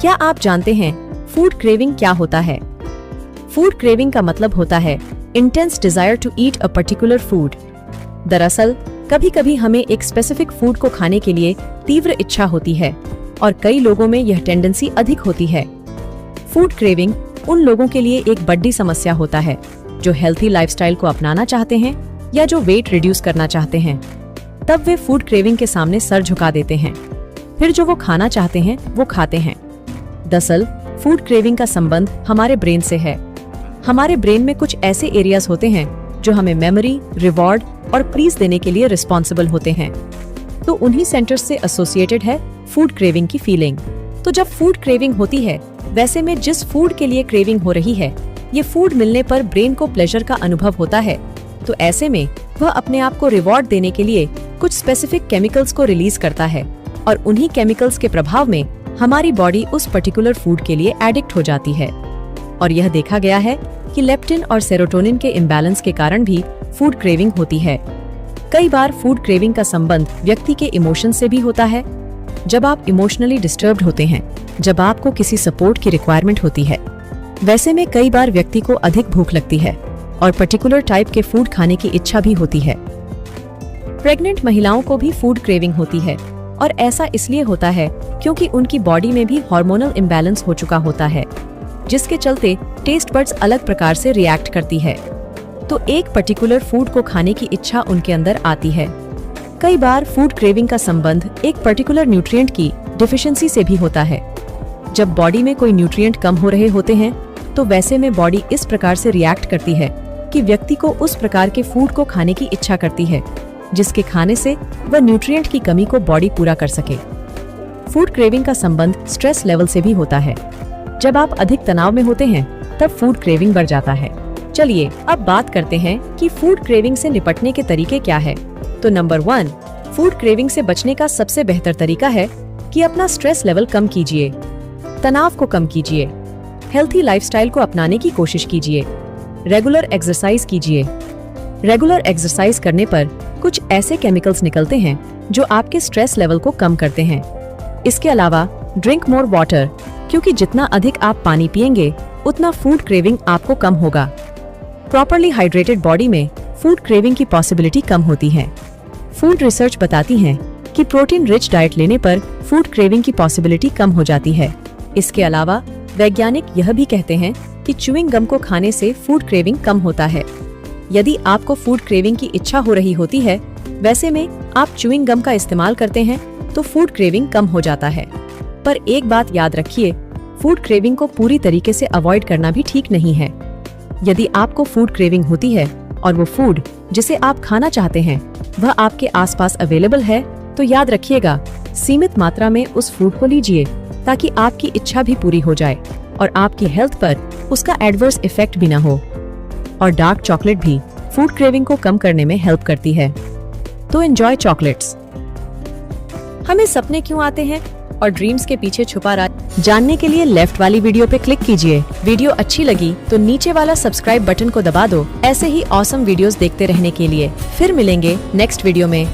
क्या आप जानते हैं फूड क्रेविंग क्या होता है? फूड क्रेविंग का मतलब होता है intense desire to eat a particular food. दरअसल कभी कभी हमें एक स्पेसिफिक फूड को खाने के लिए तीव्र इच्छा होती है और कई लोगों में यह टेंडेंसी अधिक होती है। फूड क्रेविंग उन लोगों के लिए एक बड़ी समस्या होता है जो हेल्थी लाइफस्टाइल को अपनाना चाहते हैं या जो वेट रिड्यूस करना चाहते हैं। तब वे फूड क्रेविंग के सामने सर झुका देते हैं, फिर जो वो खाना चाहते हैं वो खाते हैं। दरअसल फूड क्रेविंग का संबंध हमारे ब्रेन से है। हमारे ब्रेन में कुछ ऐसे एरियाज होते हैं जो हमें मेमोरी, रिवॉर्ड और प्लीज देने के लिए रिस्पॉन्सिबल होते हैं। तो उन्हीं सेंटर्स से एसोसिएटेड है फूड क्रेविंग की फीलिंग। तो जब फूड क्रेविंग होती है, वैसे में जिस फूड के लिए क्रेविंग हो रही है, ये फूड मिलने पर ब्रेन को प्लेजर का अनुभव होता है। तो ऐसे में वह अपने आप को रिवॉर्ड देने के लिए कुछ स्पेसिफिक केमिकल्स को रिलीज करता है और उन्हीं केमिकल्स के प्रभाव में हमारी बॉडी उस पर्टिकुलर फूड के लिए एडिक्ट हो जाती है। और यह देखा गया है कि लेप्टिन और सेरोटोनिन के इम्बैलेंस के कारण भी फूड क्रेविंग होती है। कई बार फूड क्रेविंग का संबंध व्यक्ति के इमोशन से भी होता है। जब आप इमोशनली डिस्टर्ब्ड होते हैं, जब आपको किसी सपोर्ट की रिक्वायरमेंट होती है, वैसे में कई बार व्यक्ति को अधिक भूख लगती है और पर्टिकुलर टाइप के फूड खाने की इच्छा भी होती है। प्रेग्नेंट महिलाओं को भी फूड क्रेविंग होती है और ऐसा इसलिए होता है क्योंकि उनकी बॉडी में भी हार्मोनल इम्बैलेंस हो चुका होता है, जिसके चलते टेस्ट बड्स अलग प्रकार से रिएक्ट करती है। तो एक पर्टिकुलर फूड को खाने की इच्छा उनके अंदर आती है। कई बार फूड क्रेविंग का संबंध एक पर्टिकुलर न्यूट्रिएंट की डिफिशिएंसी से भी होता है। जब बॉडी में कोई न्यूट्रिएंट कम हो रहे होते हैं, तो वैसे में बॉडी इस प्रकार से रिएक्ट करती है कि व्यक्ति को उस प्रकार के फूड को खाने की इच्छा करती है जिसके खाने से वह न्यूट्रिएंट की कमी को बॉडी पूरा कर सके। फूड क्रेविंग का संबंध स्ट्रेस लेवल से भी होता है। जब आप अधिक तनाव में होते हैं, तब फूड क्रेविंग बढ़ जाता है। चलिए अब बात करते हैं कि फूड क्रेविंग से निपटने के तरीके क्या है। तो नंबर 1, फूड क्रेविंग से बचने का सबसे बेहतर तरीका है कि अपना स्ट्रेस लेवल कम कीजिए, तनाव को कम कीजिए, हेल्थी लाइफस्टाइल को अपनाने की कोशिश कीजिए, रेगुलर एक्सरसाइज कीजिए। रेगुलर एक्सरसाइज करने पर कुछ ऐसे केमिकल्स निकलते हैं जो आपके स्ट्रेस लेवल को कम करते हैं। इसके अलावा ड्रिंक मोर वाटर, क्योंकि जितना अधिक आप पानी पिएंगे उतना फूड क्रेविंग आपको कम होगा। प्रॉपरली हाइड्रेटेड बॉडी में फूड क्रेविंग की पॉसिबिलिटी कम होती है। फूड रिसर्च बताती है कि प्रोटीन रिच डाइट लेने पर फूड क्रेविंग की पॉसिबिलिटी कम हो जाती है। इसके अलावा वैज्ञानिक यह भी कहते हैं कि च्युइंग गम को खाने से फूड क्रेविंग कम होता है। यदि आपको फूड क्रेविंग की इच्छा हो रही होती है, वैसे में आप च्युइंग गम का इस्तेमाल करते हैं, तो फूड क्रेविंग कम हो जाता है। पर एक बात याद रखिए, फूड क्रेविंग को पूरी तरीके से अवॉइड करना भी ठीक नहीं है। यदि आपको फूड क्रेविंग होती है और वो फूड जिसे आप खाना चाहते हैं वह आपके आसपास अवेलेबल है, तो याद रखिएगा, सीमित मात्रा में उस फूड को लीजिए ताकि आपकी इच्छा भी पूरी हो जाए और आपकी हेल्थ पर उसका एडवर्स इफेक्ट भी ना हो। और डार्क चॉकलेट भी फूड क्रेविंग को कम करने में हेल्प करती है। तो एंजॉय चॉकलेट्स। हमें सपने क्यों आते हैं और ड्रीम्स के पीछे छुपा राज जानने के लिए लेफ्ट वाली वीडियो पे क्लिक कीजिए। वीडियो अच्छी लगी तो नीचे वाला सब्सक्राइब बटन को दबा दो, ऐसे ही ऑसम वीडियोस देखते रहने के लिए। फिर मिलेंगे नेक्स्ट वीडियो में।